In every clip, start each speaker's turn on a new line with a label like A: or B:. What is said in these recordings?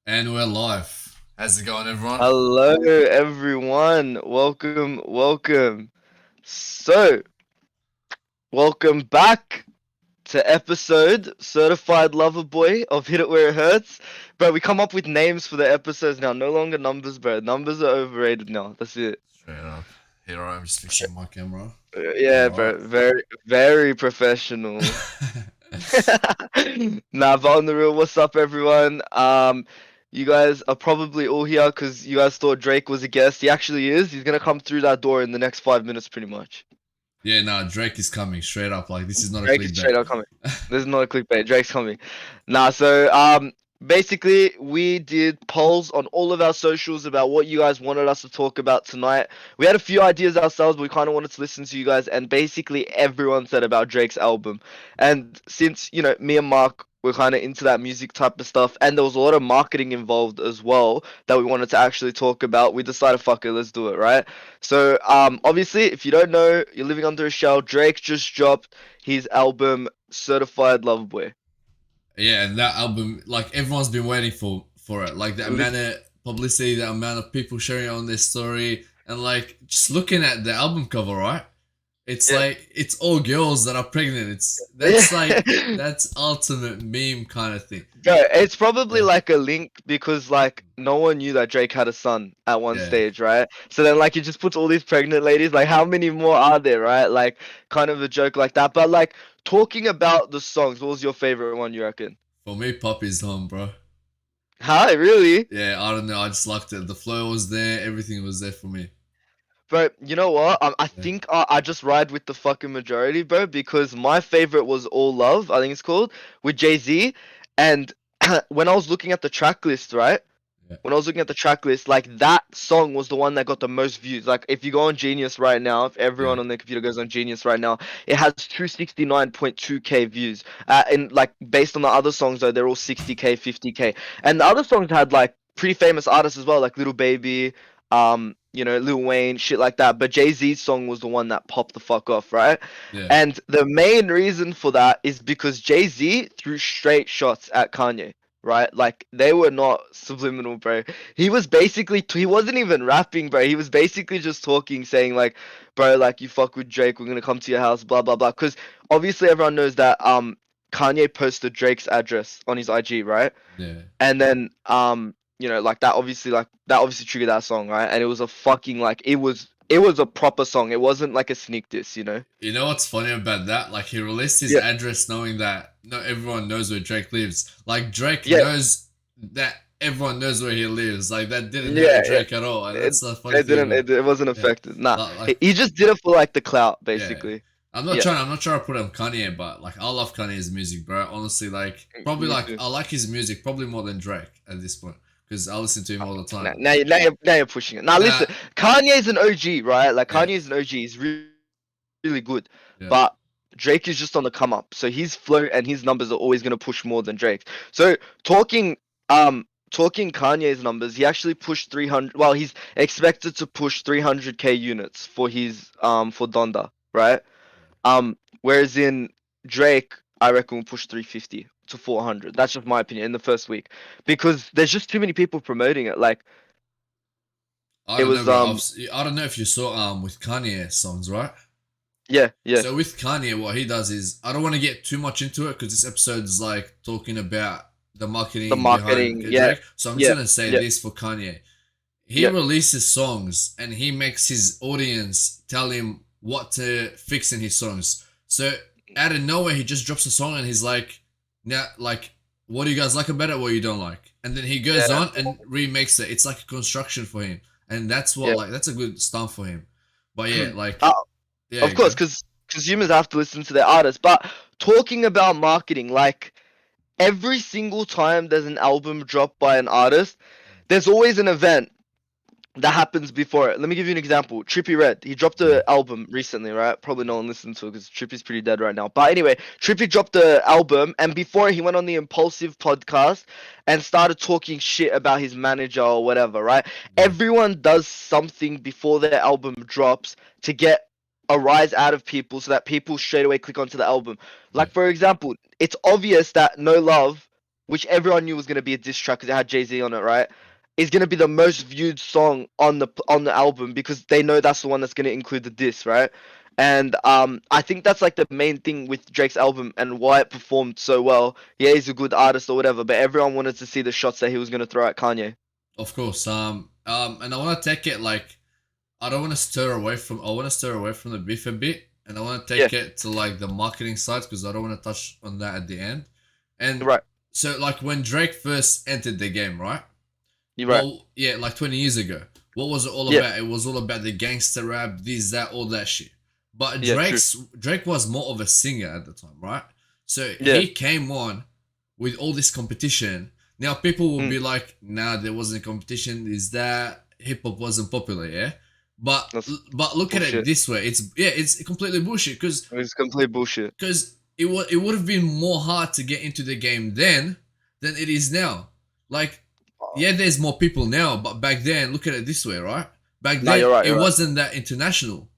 A: And we're live. How's it going, everyone?
B: Hello, everyone. Welcome. So, welcome back to episode Certified Lover Boy of Hit It Where It Hurts. Bro, we come up with names for the episodes now. No longer numbers, bro. Numbers are overrated now. That's it.
A: Straight up. Here I am just fixing my camera.
B: Yeah,
A: Alright.
B: bro. Very professional. Nah, but on the real, what's up, everyone? You guys are probably all here because you guys thought Drake was a guest. He actually is. He's gonna come through that door in the next 5 minutes, pretty much.
A: Yeah, nah, Drake is coming straight up. Like, this is not a
B: Drake is
A: clickbait.
B: straight up coming. This is not a clickbait. Drake's coming. Nah, so basically we did polls on all of our socials about what you guys wanted us to talk about tonight. We had a few ideas ourselves, but we kind of wanted to listen to you guys, and basically everyone said about Drake's album. And since, me and Mark were kind of into that music type of stuff, and there was a lot of marketing involved as well that we wanted to actually talk about, we decided, fuck it, let's do it, right? So, obviously, if you don't know, you're living under a shell. Drake just dropped his album Certified Lover Boy.
A: Yeah, and that album, like, everyone's been waiting for it. Like, the amount of publicity, the amount of people sharing it on their story, and, like, just looking at the album cover, right? It's
B: Yeah.
A: like, it's all girls that are pregnant. That's like,
B: Yeah.
A: that's ultimate meme kind of thing.
B: Bro, it's probably
A: Yeah.
B: like a link because like no one knew that Drake had a son at one
A: Yeah.
B: stage, right? So then like he just puts all these pregnant ladies, like how many more are there, right? Like kind of a joke like that. But like talking about the songs, what was your favorite one, you reckon?
A: For me, Poppy's home, bro.
B: Hi, really?
A: Yeah, I don't know. I just liked it. The flow was there. Everything was there for me.
B: Bro, you know what? I
A: Yeah.
B: think I just ride with the fucking majority, bro, because my favorite was All Love, I think it's called, with Jay-Z. And when I was looking at the track list, right?
A: Yeah.
B: When I was looking at the track list, like that song was the one that got the most views. Like if you go on Genius right now, if
A: Yeah.
B: everyone on their computer goes on Genius right now, it has 269.2K views. And like based on the other songs though, they're all 60K, 50K. And the other songs had like pretty famous artists as well, like Little Baby, Lil Wayne, shit like that. But Jay-Z's song was the one that popped the fuck off, right?
A: Yeah.
B: And the main reason for that is because Jay-Z threw straight shots at Kanye, right? Like they were not subliminal, bro. He wasn't even rapping, bro. He was basically just talking, saying like, bro, like you fuck with Drake, we're gonna come to your house, blah blah blah. Because obviously everyone knows that Kanye posted Drake's address on his IG, right?
A: Yeah.
B: And then like that obviously triggered that song, right? And it was a fucking like it was a proper song. It wasn't like a sneak diss.
A: You know what's funny about that? Like he released his
B: Yeah,
A: address knowing that not everyone knows where Drake lives. Like Drake
B: yeah,
A: knows that everyone knows where he lives. Like that didn't
B: yeah.
A: hurt Drake at all. And
B: It,
A: that's the funny
B: it
A: thing
B: didn't
A: about
B: it wasn't
A: yeah.
B: affected. Nah,
A: Like
B: he just did it for like the clout,
A: yeah.
B: basically.
A: I'm not
B: Yeah,
A: trying. I'm not trying to put on Kanye, but like I love Kanye's music, bro. Honestly, like probably
B: me
A: like
B: too.
A: I like his music probably more than Drake at this point because I listen to him all the
B: Now,
A: time.
B: now you're pushing it. Now
A: Nah,
B: listen, Kanye's an OG, right? Like
A: yeah,
B: Kanye's an OG. He's really good,
A: yeah.
B: but Drake is just on the come up. So his flow and his numbers are always gonna push more than Drake's. So talking talking Kanye's numbers, he actually pushed 300. Well, he's expected to push 300K units for his for Donda, right? Whereas in Drake, I reckon will push 350 to 400. That's just my opinion in the first week because there's just too many people promoting it. Like
A: I
B: it
A: don't know,
B: was
A: bro. I don't know if you saw with Kanye songs, right?
B: yeah, yeah,
A: So with Kanye, what he does is I don't want to get too much into it because this episode is like talking about the
B: the
A: marketing behind
B: marketing, yeah,
A: Drake. So I'm just
B: yeah,
A: gonna say
B: yeah,
A: this for Kanye. He
B: yeah,
A: releases songs and he makes his audience tell him what to fix in his songs. So out of nowhere, he just drops a song and he's like, "Now, like, what do you guys like about it? What you don't like?" And then he goes
B: yeah,
A: on and remakes it. It's like a construction for him, and that's what
B: yeah.
A: like that's a good stunt for him. But yeah, like,
B: Uh,
A: yeah,
B: of
A: you
B: course,
A: go.
B: because consumers have to listen to their artists. But talking about marketing, like every single time there's an album dropped by an artist, there's always an event that happens before it. Let me give you an example. Trippy Red, he dropped
A: Yeah,
B: an album recently, right? Probably no one listened to it because Trippy's pretty dead right now. But anyway, Trippy dropped the album, and before he went on the Impulsive podcast and started talking shit about his manager or whatever, right?
A: yeah,
B: Everyone does something before their album drops to get a rise out of people so that people straight away click onto the album.
A: yeah,
B: Like, for example, it's obvious that No Love which everyone knew was gonna be a diss track because it had Jay-Z on it, right? Is gonna be the most viewed song on the album because they know that's the one that's gonna include the diss, right? And I think that's like the main thing with Drake's album and why it performed so well. Yeah, he's a good artist or whatever, but everyone wanted to see the shots that he was gonna throw at Kanye.
A: Of course. And I want to take it like I don't want to stir away from. I want to stir away from the beef a bit, and I want to
B: Yeah,
A: take it to like the marketing side because I don't want to touch on that at the end. And
B: right.
A: so, like when Drake first entered the game, right?
B: You're right.
A: Well, yeah, like 20 years ago. What was it all
B: Yeah,
A: about? It was all about the gangster rap, this, that, all that shit. But
B: yeah, true.
A: Drake was more of a singer at the time, right? So
B: Yeah.
A: he came on with all this competition. Now people will
B: Mm,
A: be like, "Nah, there wasn't competition. Is that hip hop wasn't popular?" Yeah, but
B: that's
A: but look at it
B: bullshit.
A: this way. It's completely bullshit
B: It's complete bullshit.
A: because it would have been more hard to get into the game then than it is now. Like, yeah, there's more people now, but back then, look at it this way, right? Back
B: No,
A: then,
B: you're right.
A: it
B: You're right.
A: wasn't that international,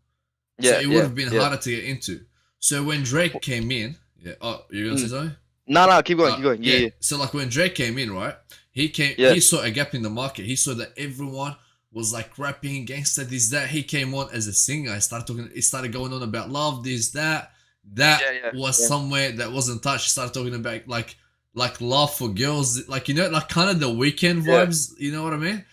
A: so
B: Yeah,
A: it would
B: yeah,
A: have been
B: yeah.
A: harder to get into. So when Drake came in, yeah. Oh, you're gonna say
B: Mm.
A: something?
B: No, no, keep going, keep going. Yeah,
A: Yeah.
B: yeah,
A: So like when Drake came in, right? He came.
B: yeah,
A: He saw a gap in the market. He saw that everyone was like rapping gangster, this, that. He came on as a singer. I started talking. He started going on about love, this, that. That
B: yeah, yeah,
A: was
B: yeah.
A: somewhere that wasn't touched. He started talking about like love for girls, like like kind of the weekend
B: Yeah.
A: vibes. You know what I mean?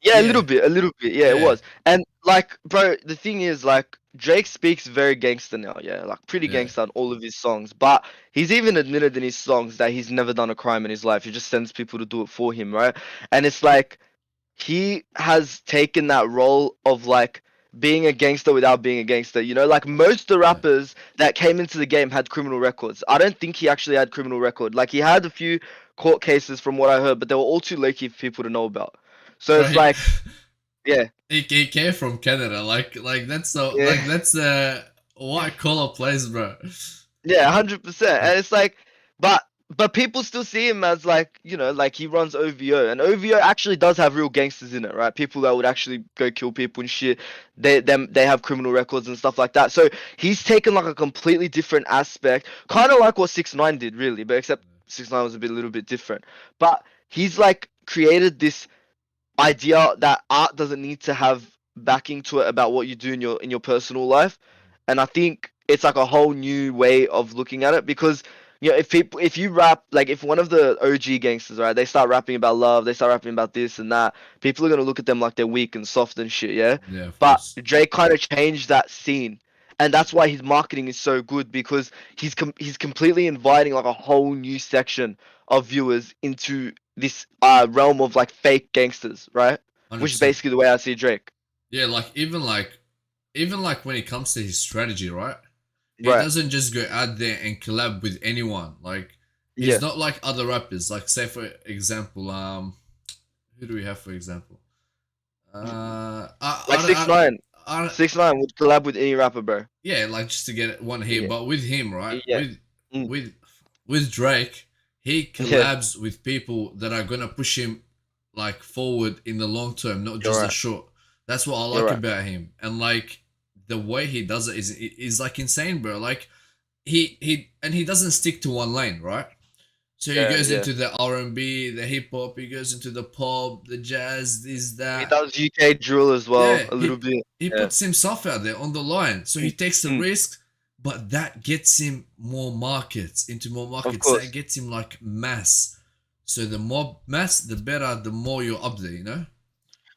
B: Yeah, a
A: Yeah.
B: little bit, a little bit. Yeah, it
A: Yeah.
B: was. And like, bro, the thing is, like, Drake speaks very gangster now. Yeah, like pretty
A: Yeah.
B: gangster on all of his songs. But he's even admitted in his songs that he's never done a crime in his life. He just sends people to do it for him, right? And it's like he has taken that role of like being a gangster without being a gangster. You know, like most of the
A: Yeah.
B: rappers that came into the game had criminal records. I don't think he actually had criminal record. Like he had a few court cases from what I heard, but they were all too low-key for people to know about. So
A: Bro,
B: it's like, yeah,
A: he came from Canada. Like that's so
B: yeah.
A: like that's white collar place, bro.
B: Yeah, 100%. And it's like, but but people still see him as like, you know, like he runs OVO, and OVO actually does have real gangsters in it, right? People that would actually go kill people and shit. They have criminal records and stuff like that. So he's taken like a completely different aspect, kind of like what 6ix9ine did, really, but except 6ix9ine was a little bit different. But he's like created this idea that art doesn't need to have backing to it about what you do in your personal life. And I think it's like a whole new way of looking at it because you know if you rap like if one of the OG gangsters, right, they start rapping about love, they start rapping about this and that, people are gonna look at them like they're weak and soft and shit, yeah.
A: Yeah, of
B: But
A: course.
B: Drake kind of changed that scene, and that's why his marketing is so good because he's completely inviting like a whole new section of viewers into this realm of like fake gangsters, right? Which is
A: 100%.
B: basically the way I see Drake.
A: Yeah, even like when it comes to his strategy, right? He
B: Right.
A: doesn't just go out there and collab with anyone. Like he's
B: Yeah.
A: not like other rappers. Like say for example, who do we have for example?
B: Like six nine,
A: I
B: 6ix9ine would collab with any rapper, bro.
A: yeah, like just to get one hit.
B: Yeah.
A: But with him, right?
B: Yeah. Mm.
A: With with Drake, he
B: Yeah.
A: collabs with people that are gonna push him like forward in the long term, not
B: You're
A: just the
B: right.
A: short. That's what I
B: You're
A: like
B: right.
A: about him, and like the way he does it is like insane, bro. Like he doesn't stick to one lane, right? So he
B: Yeah.
A: goes
B: Yeah.
A: into the R&B, the hip hop. He goes into the pop, the jazz, this
B: He
A: that.
B: does UK drill as well,
A: Yeah,
B: a little bit.
A: he
B: Yeah.
A: puts himself out there on the line, so he
B: Mm.
A: takes the
B: Mm.
A: risk, but that gets him more markets, into more
B: Of
A: markets. That
B: course.
A: gets him like mass. So the more mass, the better. The more you're up there, you know.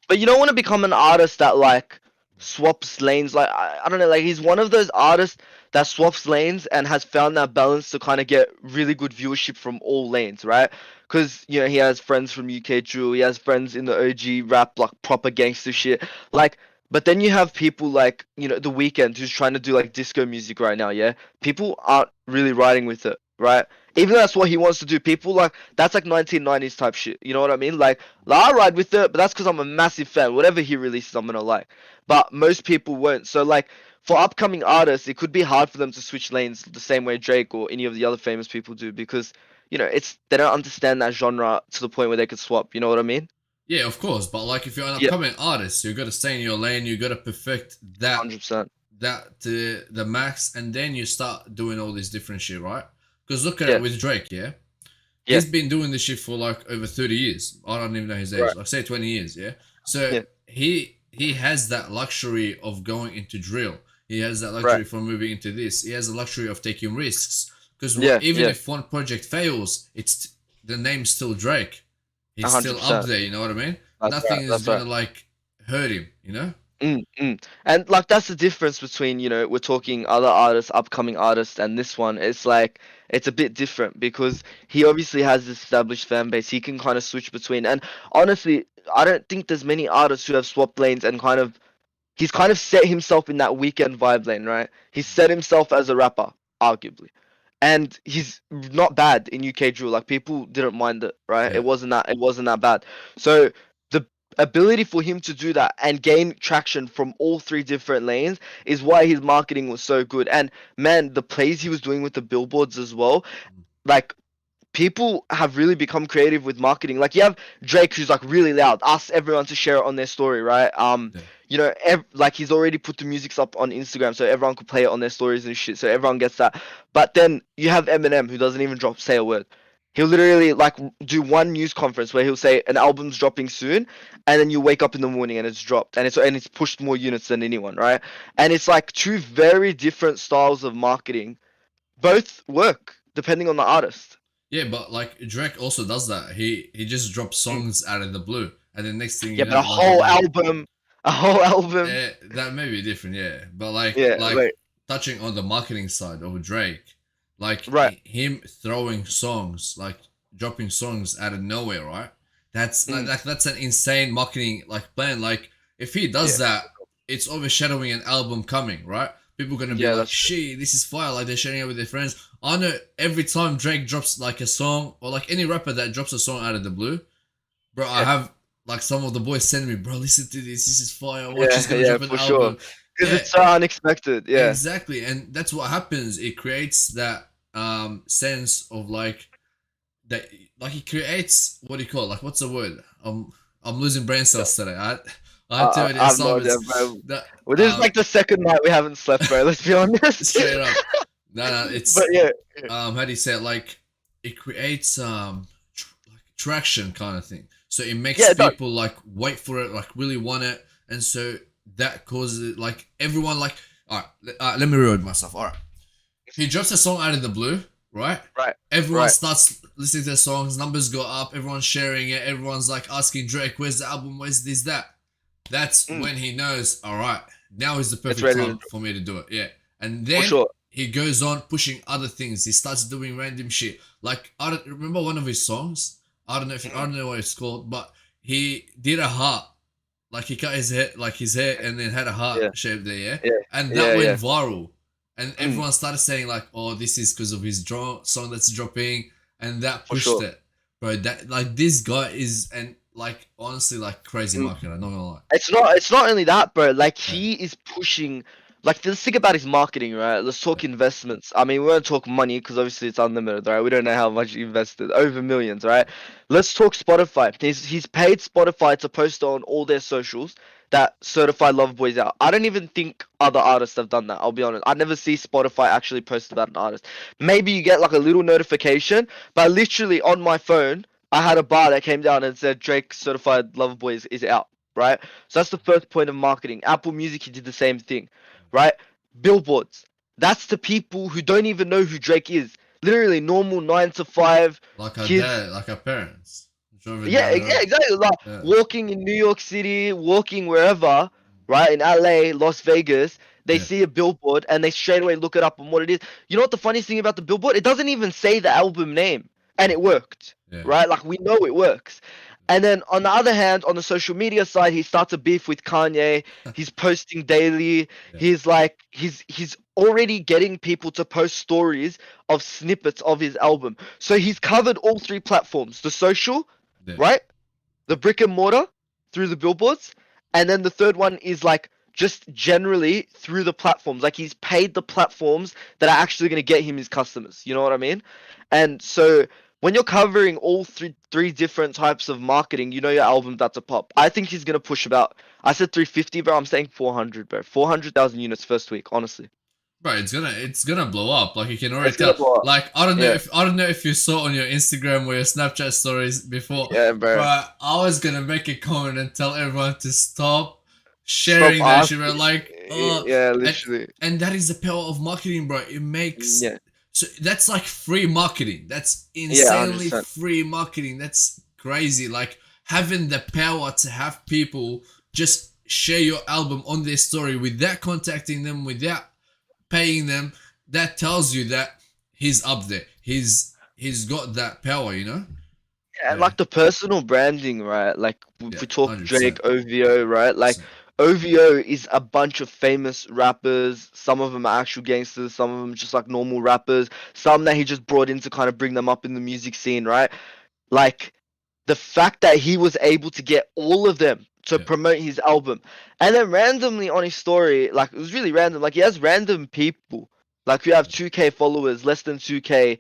B: But you don't want to become an artist that like swaps lanes. Like I don't know, like he's one of those artists that swaps lanes and has found that balance to kind of get really good viewership from all lanes, right? Because you know he has friends from UK drill, he has friends in the OG rap, like proper gangster shit. Like, but then you have people like you know The Weeknd who's trying to do like disco music right now. Yeah, people aren't really riding with it, right? Even though that's what he wants to do, people like that's like 1990s type shit. You know what I mean? Like I ride with it, but that's because I'm a massive fan. Whatever he releases, I'm gonna like. But most people won't. So like for upcoming artists, it could be hard for them to switch lanes the same way Drake or any of the other famous people do because you know it's they don't understand that genre to the point where they could swap. You know what I mean?
A: Yeah, of course. But like, if you're an
B: Yeah,
A: upcoming artist, you got to stay in your lane. You got to perfect
B: 100%.
A: that to the max, and then you start doing all this different shit, right? Because look at
B: Yeah,
A: it with Drake, yeah.
B: Yeah.
A: he's been doing this shit for like over 30 years. I don't even know his age.
B: Right.
A: Like say 20 years, yeah. So
B: Yeah.
A: he has that luxury of going into drill. He has that
B: Right.
A: luxury for moving into this. He has the luxury of taking risks. Because
B: Yeah.
A: even
B: Yeah.
A: if one project fails, it's the name's still Drake.
B: A
A: He's
B: hundred
A: still up
B: percent.
A: there. You know what I mean?
B: That's
A: Nothing
B: right.
A: is
B: That's right.
A: gonna like hurt him. You know?
B: And like that's the difference between, we're talking other artists, upcoming artists, and this one. It's like it's a bit different because he obviously has this established fan base. He can kind of switch between. And honestly, I don't think there's many artists who have swapped lanes and he's kind of set himself in that weekend vibe lane, right? He's set himself as a rapper, arguably. And he's not bad in UK drill. Like people didn't mind it, right?
A: Yeah.
B: It wasn't that bad. So the ability for him to do that and gain traction from all three different lanes is why his marketing was so good. And man, the plays he was doing with the billboards as well, like people have really become creative with marketing. Like you have Drake, who's like really loud, asks everyone to share it on their story, right?
A: Yeah.
B: Like he's already put the music up on Instagram, so everyone could play it on their stories and shit. So everyone gets that. But then you have Eminem, who doesn't even say a word. He'll literally like do one news conference where he'll say an album's dropping soon, and then you wake up in the morning and it's dropped, and it's pushed more units than anyone, right? And it's like two very different styles of marketing. Both work depending on the artist.
A: Yeah, but like Drake also does that. He just drops songs out of the blue, and the next thing
B: Yeah,
A: you
B: but
A: know, like
B: a whole album.
A: that may be different, yeah. But like
B: Yeah,
A: like
B: like
A: touching on the marketing side of Drake, like
B: right.
A: him throwing songs, like dropping songs out of nowhere, right? That's
B: Mm,
A: that's an insane marketing like plan. Like if he does
B: yeah,
A: that, it's overshadowing an album coming, right? People gonna be
B: yeah,
A: like,
B: that's true.
A: "Shit, this is fire!" Like they're sharing it with their friends. I know every time Drake drops like a song, or like any rapper that drops a song out of the blue, bro, I
B: Yeah,
A: have like some of the boys send me, bro, listen to this. This is fire. Watch, he's
B: yeah,
A: gonna
B: yeah,
A: drop an
B: for sure.
A: album.
B: Because
A: Yeah,
B: it's so unexpected. Yeah.
A: exactly, and that's what happens. It creates that sense of like that. Like it creates what do you call it? Like what's the word? I'm losing brain cells today. I had too many
B: I have no idea,
A: assignments.
B: bro.
A: That
B: Well, this is like the second night we haven't slept, bro. Let's be honest.
A: straight up. No,
B: But
A: it's
B: yeah,
A: how do you say it? Like it creates like traction kind of thing. So it makes
B: yeah, it does.
A: people like wait for it, like really want it, and so that causes it like everyone like. All right, let me rewind myself. All right, he drops a song out of the blue, right?
B: Right,
A: Everyone
B: right.
A: starts listening to the songs, numbers go up, everyone's sharing it, everyone's like asking Drake, "Where's the album? Where's this that?" That's
B: Mm,
A: when he knows, all right, now is the
B: it's
A: perfect
B: ready
A: time
B: to
A: for me to do it. Yeah. And
B: for
A: then
B: sure.
A: he goes on pushing other things. He starts doing random shit. Like I don't remember one of his songs. I don't know what it's called, but he did a heart. Like he cut his hair like his hair and then had a heart
B: Yeah,
A: shape there, yeah?
B: yeah,
A: And that
B: yeah,
A: went
B: yeah.
A: viral. And
B: Mm,
A: everyone started saying like, "Oh, this is because of his song that's dropping," and that
B: for
A: pushed
B: sure.
A: it, bro. That like this guy is and like honestly like crazy
B: Mm.
A: marketer. Not gonna lie.
B: It's not only that, bro. Like
A: Yeah.
B: he is pushing. Like let's think about his marketing, right? Let's talk investments. I mean, we won't talk money because obviously it's unlimited, right? We don't know how much he invested, over millions, right? Let's talk Spotify. He's paid Spotify to post on all their socials that Certified Lover Boys out. I don't even think other artists have done that. I'll be honest. I never see Spotify actually post about an artist. Maybe you get like a little notification, but literally on my phone, I had a bar that came down and said Drake Certified Lover Boys is out, right? So that's the first point of marketing. Apple Music, he did the same thing, right? Billboards. That's the people who don't even know who Drake is. Literally normal 9 to 5
A: Like our
B: kids.
A: dad, like our parents, driving
B: Yeah,
A: down the
B: yeah,
A: road.
B: exactly. Like
A: Yeah.
B: walking in New York City, walking wherever, right? In LA, Las Vegas, they
A: Yeah.
B: see a billboard and they straight away look it up on what it is. You know what the funniest thing about the billboard? It doesn't even say the album name, and it worked,
A: Yeah.
B: right? Like we know it works. And then on the other hand, on the social media side, he starts a beef with Kanye. He's posting daily.
A: Yeah.
B: He's already getting people to post stories of snippets of his album. So he's covered all three platforms: the social,
A: Yeah.
B: right? The brick and mortar through the billboards, and then the third one is like just generally through the platforms. Like he's paid the platforms that are actually going to get him his customers. You know what I mean? And so when you're covering all three different types of marketing, you know your album that's a pop. I think he's gonna push about. I said 350, bro. I'm saying 400, bro. 400,000 units first week, honestly.
A: bro, it's gonna blow up. Like you can already
B: It's gonna
A: tell.
B: blow up.
A: Like
B: Yeah,
A: I don't know if you saw on your Instagram or your Snapchat stories before,
B: yeah,
A: bro.
B: bro.
A: I was gonna make a comment and tell everyone to stop
B: Stop
A: sharing that shit, bro.
B: asking.
A: Like,
B: Yeah,
A: and
B: literally.
A: that is the power of marketing, bro. It makes
B: Yeah,
A: so that's like free marketing. That's
B: yeah, hundred
A: insanely
B: percent.
A: free marketing. That's crazy. Like having the power to have people just share your album on their story without contacting them, without paying them, that tells you that he's up there. He's got that power, you know?
B: Yeah, and
A: Yeah.
B: like the personal branding, right? Like if
A: Yeah.
B: we talk Drake,
A: 100%.
B: OVO, right? Like
A: 100%.
B: OVO is a bunch of famous rappers. Some of them are actual gangsters, some of them just like normal rappers, some that he just brought in to kind of bring them up in the music scene, right? Like the fact that he was able to get all of them to
A: Yeah.
B: promote his album, and then randomly on his story, like it was really random. Like he has random people, like who have 2K followers, less than 2K,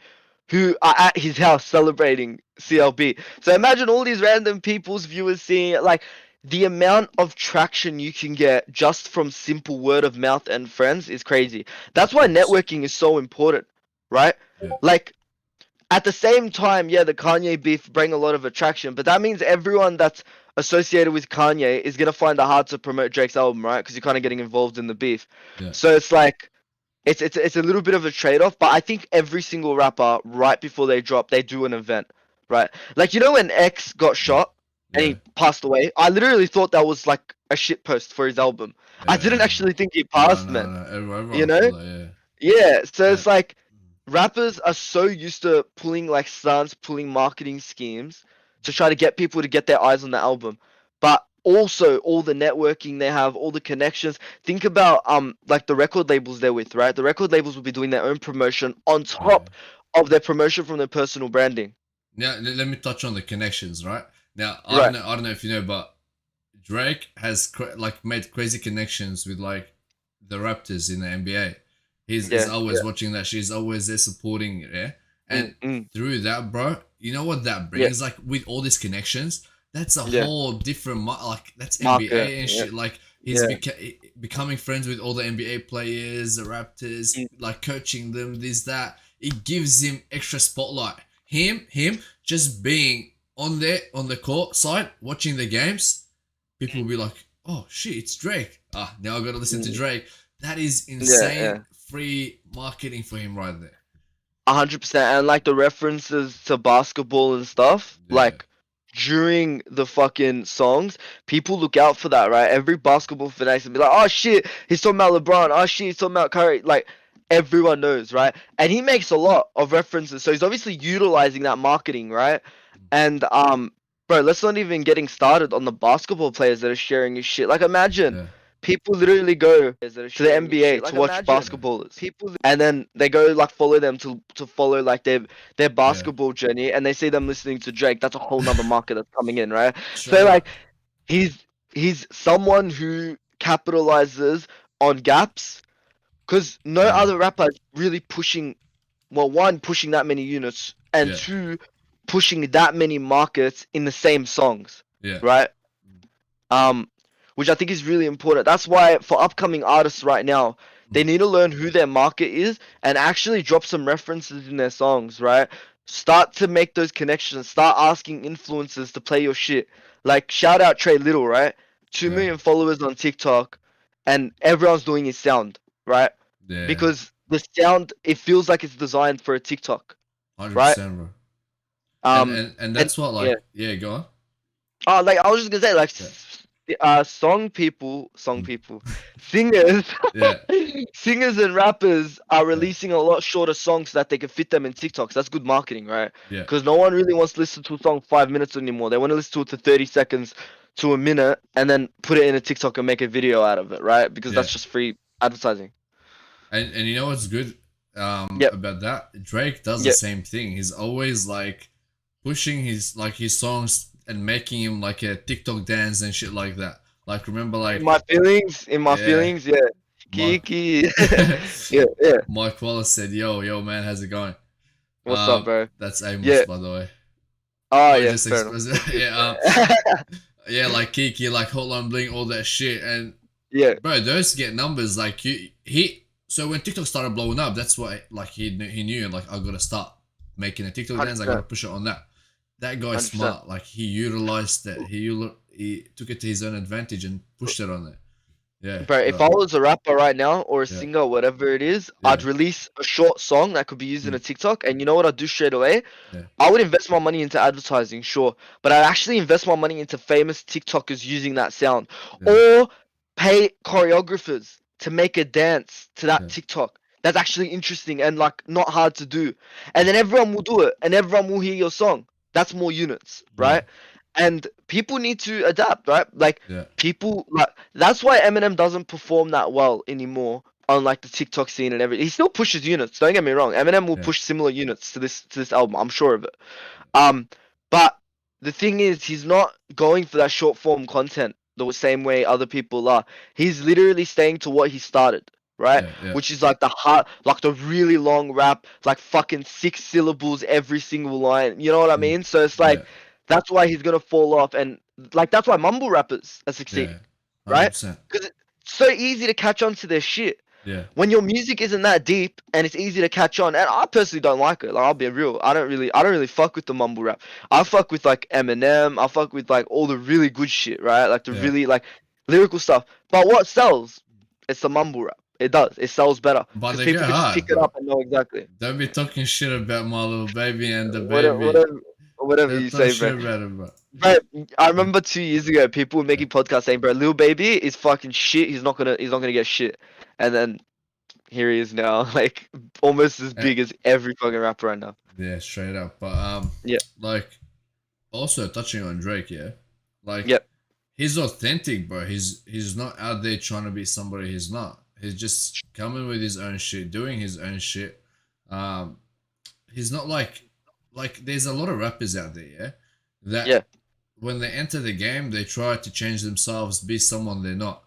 B: who are at his house celebrating CLB. So imagine all these random people's viewers seeing it. Like the amount of traction you can get just from simple word of mouth and friends is crazy. That's why
A: 100%.
B: networking is so important, right?
A: Yeah.
B: Like at the same time, yeah, the Kanye beef bring a lot of attraction, but that means everyone that's associated with Kanye is gonna find it hard to promote Drake's album, right? Because you're kind of getting involved in the beef.
A: Yeah.
B: So it's like it's a little bit of a trade-off, but I think every single rapper right before they drop, they do an event, right? Like you know when X got
A: Yeah.
B: shot and
A: Yeah.
B: he passed away, I literally thought that was like a shit post for his album. I
A: Yeah.
B: didn't actually think he
A: No,
B: passed,
A: no,
B: man.
A: no.
B: You
A: Everyone
B: know?
A: thought that,
B: Yeah. So
A: yeah.
B: it's like rappers are so used to pulling like stunts, pulling marketing schemes to try to get people to get their eyes on the album. But also all the networking they have, all the connections. Think about like the record labels they're with, right? The record labels will be doing their own promotion on
A: Yeah.
B: top of their promotion from their personal branding.
A: Now let me touch on the connections, right? Now
B: Right.
A: I don't know if you know, but Drake has like made crazy connections with like the Raptors in the NBA. He's
B: Yeah.
A: always
B: Yeah.
A: watching that. She's always there supporting it. Yeah, and
B: Mm.
A: through that, bro, you know what that
B: Yeah.
A: brings? Like with all these connections, that's a
B: Yeah.
A: whole different like that's
B: Market.
A: NBA and
B: Yeah.
A: shit. Like he's
B: Yeah.
A: becoming friends with all the NBA players, the Raptors,
B: Mm.
A: like coaching them. This that it gives him extra spotlight. Him just being on there on the court side watching the games, people will be like, "Oh shit, it's Drake." Ah, now I gotta listen to
B: Mm.
A: Drake. That is
B: Yeah.
A: insane
B: Yeah.
A: free marketing for him right there.
B: 100%, and like the references to basketball and stuff,
A: Yeah,
B: like during the fucking songs, people look out for that, right? Every basketball fanatic will be like, "Oh shit, he's talking about LeBron. Oh shit, he's talking about Curry." Like everyone knows, right? And he makes a lot of references, so he's obviously utilizing that marketing, right? And bro, let's not even getting started on the basketball players that are sharing his shit. Like imagine
A: yeah,
B: people literally go to the NBA to watch
A: yeah,
B: basketballers. And then they go like follow them to follow like their
A: yeah.
B: basketball journey, and they see them listening to Drake. That's a whole nother market that's coming in, right?
A: Straight
B: So like
A: up.
B: he's he's someone who capitalizes on gaps because no
A: Yeah,
B: other rapper is really pushing. Well, one pushing that many units, and
A: yeah,
B: two pushing that many markets in the same songs,
A: yeah,
B: right? um, which I think is really important. That's why for upcoming artists right now, they
A: mm,
B: need to learn who their market is and actually drop some references in their songs, right? Start to make those connections. Start asking influencers to play your shit. Like shout out Trey Little, right? Two
A: yeah,
B: million followers on TikTok, and everyone's doing his sound, right?
A: yeah.
B: Because the sound it feels like it's designed for a TikTok,
A: Hundred
B: right?
A: percent, bro.
B: Um,
A: And
B: and
A: that's what
B: yeah.
A: like yeah. Go on.
B: Oh, like I was just gonna say, like,
A: Yeah,
B: song
A: mm,
B: people, singers,
A: yeah,
B: singers and rappers are
A: yeah,
B: releasing a lot shorter songs so that they can fit them in TikToks. That's good marketing, right?
A: yeah,
B: Because no one really wants to listen to a song 5 minutes anymore. They want to listen to it to 30 seconds to a minute and then put it in a TikTok and make a video out of it, right? Because
A: yeah.
B: that's just free advertising.
A: And you know what's good
B: Yep,
A: about that? Drake does the
B: yep.
A: same thing. He's always like pushing his songs and making him like a TikTok dance and shit like that. Like remember like
B: In my
A: yeah,
B: feelings, yeah.
A: Mike
B: Kiki, yeah, yeah.
A: Mike Wallace said, yo man, how's it going?
B: What's up, bro?
A: That's Amos
B: Yeah.
A: by the way.
B: Oh,
A: I
B: yeah.
A: just
B: Fair enough.
A: express yeah, yeah, like Kiki, like Hotline Bling, all that shit. And
B: Yeah.
A: bro, those get numbers. Like So when TikTok started blowing up, that's why like he knew like I gotta start making a TikTok dance. I gotta
B: 100%,
A: push it on that. That guy's
B: 100%.
A: smart. Like he utilized that. He took it to his own advantage and pushed it on it. Yeah,
B: Bro, if I was a rapper right now or a
A: yeah,
B: singer, whatever it is,
A: yeah,
B: I'd release a short song that could be used in a
A: mm,
B: TikTok, and you know what I'd do straight away?
A: yeah,
B: I would invest my money into advertising, sure, but I'd actually invest my money into famous TikTokers using that sound,
A: yeah,
B: or pay choreographers to make a dance to that
A: yeah,
B: TikTok. That's actually interesting and like not hard to do. And then everyone will do it and everyone will hear your song. That's more units,
A: yeah,
B: right? And people need to adapt, right? Like
A: yeah,
B: people like that's why Eminem doesn't perform that well anymore on like the TikTok scene and everything. He still pushes units, don't get me wrong. Eminem will
A: yeah,
B: push similar units to this album, I'm sure of it. Um, but the thing is, he's not going for that short form content the same way other people are. He's literally staying to what he started, right?
A: yeah, yeah,
B: Which is like the hard, like the really long rap, like fucking 6 syllables every single line. You know what I
A: mm,
B: mean? So it's
A: yeah,
B: like that's why he's gonna fall off, and like that's why mumble rappers are
A: yeah,
B: succeeding, right?
A: 100%.
B: Because it's so easy to catch on to their shit
A: Yeah,
B: when your music isn't that deep and it's easy to catch on. And I personally don't like it. Like I'll be real, I don't really fuck with the mumble rap. I fuck with like Eminem. I fuck with like all the really good shit, right? Like the
A: yeah.
B: really like lyrical stuff. But what sells? It's the mumble rap. It does. It sells better
A: But
B: because
A: they go
B: people can just pick
A: hard,
B: it
A: bro.
B: up and know exactly.
A: Don't be talking shit about my little baby and the
B: Whatever,
A: baby.
B: whatever, whatever
A: Don't
B: you
A: talk
B: say, bro.
A: shit about it, bro.
B: Bro, I
A: Yeah,
B: remember 2 years ago, people were
A: yeah,
B: making podcasts saying, "Bro, Lil Baby is fucking shit. He's not gonna get shit." And then here he is now, like almost as
A: Eh,
B: big as every fucking rapper right now.
A: yeah, straight up. But
B: Yeah,
A: like also touching on Drake, yeah, like
B: yep,
A: he's authentic, bro. He's not out there trying to be somebody he's not. He's just coming with his own shit, doing his own shit. Um, he's not like there's a lot of rappers out there, yeah, that
B: yeah,
A: when they enter the game, they try to change themselves, be someone they're not,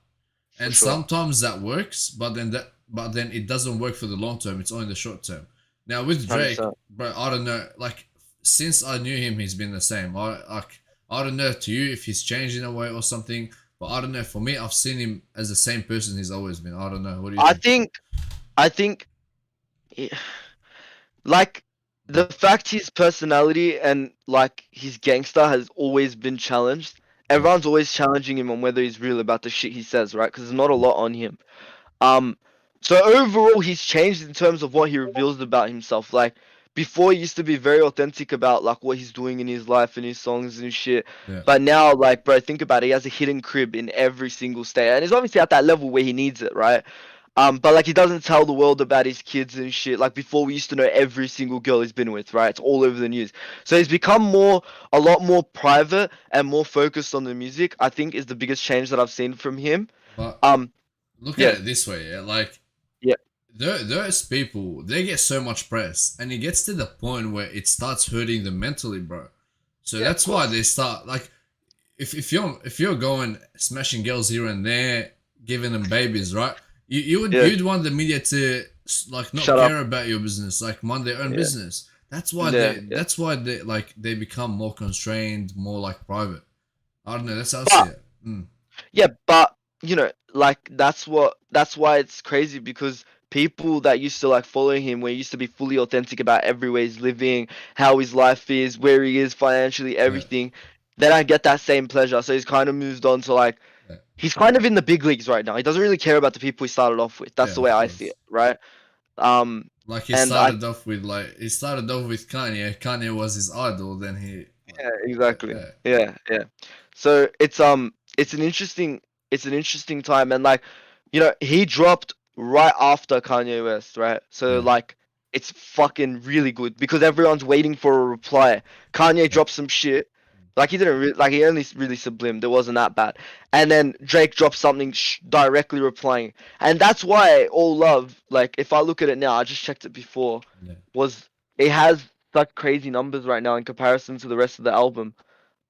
B: for
A: and
B: sure,
A: sometimes that works, but then it doesn't work for the long term. It's only the short term. Now with
B: hundred
A: Drake,
B: percent.
A: bro, I don't know. Like since I knew him, he's been the same. I don't know to you if he's changed in a way or something, but I don't know. For me, I've seen him as the same person he's always been. I don't know. What do you
B: I
A: think?
B: think, I think, eh, like the fact his personality and like his gangster has always been challenged.
A: Yeah,
B: Everyone's always challenging him on whether he's real about the shit he says, right? Because there's not a
A: yeah,
B: lot on him. Um, so overall, he's changed in terms of what he reveals about himself. Like before, he used to be very authentic about like what he's doing in his life and his songs and shit.
A: yeah,
B: But now, like, bro, think about it. He has a hidden crib in every single state, and he's obviously at that level where he needs it, right? But like he doesn't tell the world about his kids and shit. Like before, we used to know every single girl he's been with, right? It's all over the news. So he's become a lot more private and more focused on the music. I think is the biggest change that I've seen from him.
A: but
B: Um,
A: look at
B: yeah,
A: it this way, yeah. Like
B: yeah.
A: those people, they get so much press, and it gets to the point where it starts hurting them mentally, bro. So
B: Yeah, of
A: that's why
B: course.
A: they start like if you're going smashing girls here and there, giving them babies, right?
B: Yeah.
A: You'd want the media to like not
B: Shut up.
A: care about your business, like mind their own
B: Yeah.
A: business.
B: Yeah. Yeah.
A: That's why they like they become more constrained, more like private. I don't know. That's how I see
B: But
A: it. Mm,
B: yeah, but you know, like that's why it's crazy because people that used to like follow him, where he used to be fully authentic about every way he's living, how his life is, where he is financially,
A: yeah,
B: everything, they don't get that same pleasure. So he's kind of moved on to like
A: yeah,
B: he's kind of in the big leagues right now. He doesn't really care about the people he started off with. That's
A: yeah.
B: the way
A: Of
B: I see
A: course.
B: it, right? Um,
A: Like
B: and I
A: he started off with Kanye. Kanye was his idol. Then he like
B: Yeah, exactly.
A: yeah,
B: Yeah, yeah. So it's it's an interesting time and like he dropped right after Kanye West, right? So
A: yeah,
B: like it's fucking really good because everyone's waiting for a reply. Kanye
A: yeah,
B: dropped some shit. Like like he only really sublimed. It wasn't that bad. And then Drake dropped something directly replying. And that's why All Love, like if I look at it now, I just checked it before,
A: yeah,
B: was it has such crazy numbers right now in comparison to the rest of the album.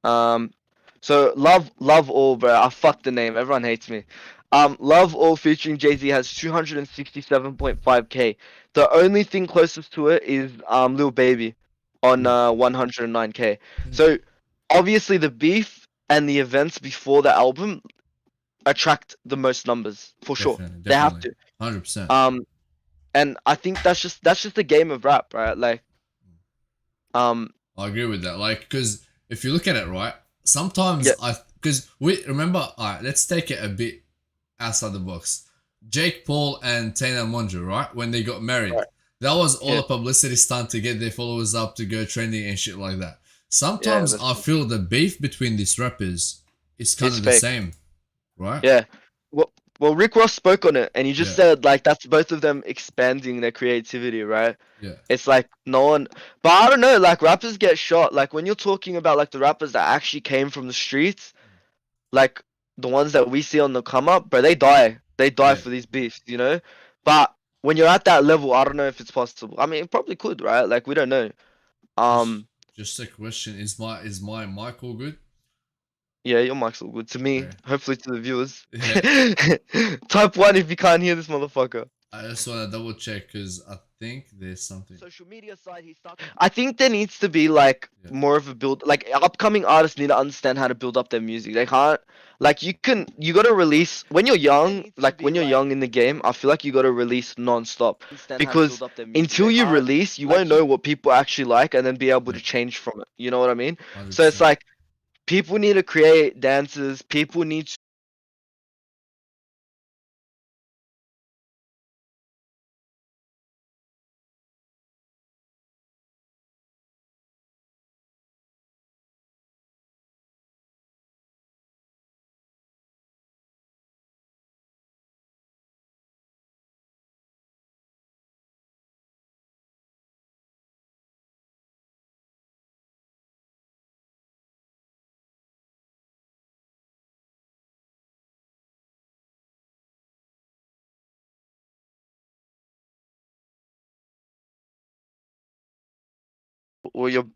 B: Um, so Love All, bro. I fucked the name. Everyone hates me. Love All featuring Jay Z has 267.5K. The only thing closest to it is Lil Baby on
A: mm,
B: 109K.
A: yeah.
B: So obviously the beef and the events before the album attract the most numbers for sure.
A: Definitely,
B: They have
A: definitely,
B: to.
A: 100%.
B: And I think that's just the game of rap, right? Like, um,
A: I agree with that. Like, because if you look at it, right,
B: yeah,
A: sometimes because we remember, all right, let's take it a bit outside the box. Jake Paul and Tana Mongeau, right, when they got married,
B: right,
A: that was all
B: yeah,
A: a publicity stunt to get their followers up to go trending and shit like that.
B: yeah,
A: Sometimes
B: that's
A: I feel the beef between these rappers is kind
B: it's
A: of the
B: fake.
A: same, right?
B: Yeah. Well, Rick Ross spoke on it, and he just
A: Yeah,
B: said like that's both of them expanding their creativity, right?
A: yeah,
B: It's like no one, but I don't know. Like rappers get shot. Like when you're talking about like the rappers that actually came from the streets, like the ones that we see on the come up, but they die. They die
A: yeah.
B: for these beefs, you know. But when you're at that level, I don't know if it's possible. I mean, it probably could, right? Like we don't know.
A: Just
B: Um,
A: just a question: is my mic all good?
B: yeah, your mic's all good to me.
A: Okay.
B: Hopefully to the viewers.
A: Yeah,
B: Type one if you can't hear this motherfucker.
A: I just want to double check because I think there's something.
B: Social media side he started. I think there needs to be like
A: Yeah,
B: more of a build, like upcoming artists need to understand how to build up their music. They can't, like, you got to release when you're young, like when you're young in the game. I feel like you got to release non-stop, because until you release you won't know what people actually like and then be able
A: yeah,
B: to change from it, you know what I mean?
A: hundred
B: So it's
A: percent.
B: like people need to create dances, people need to or your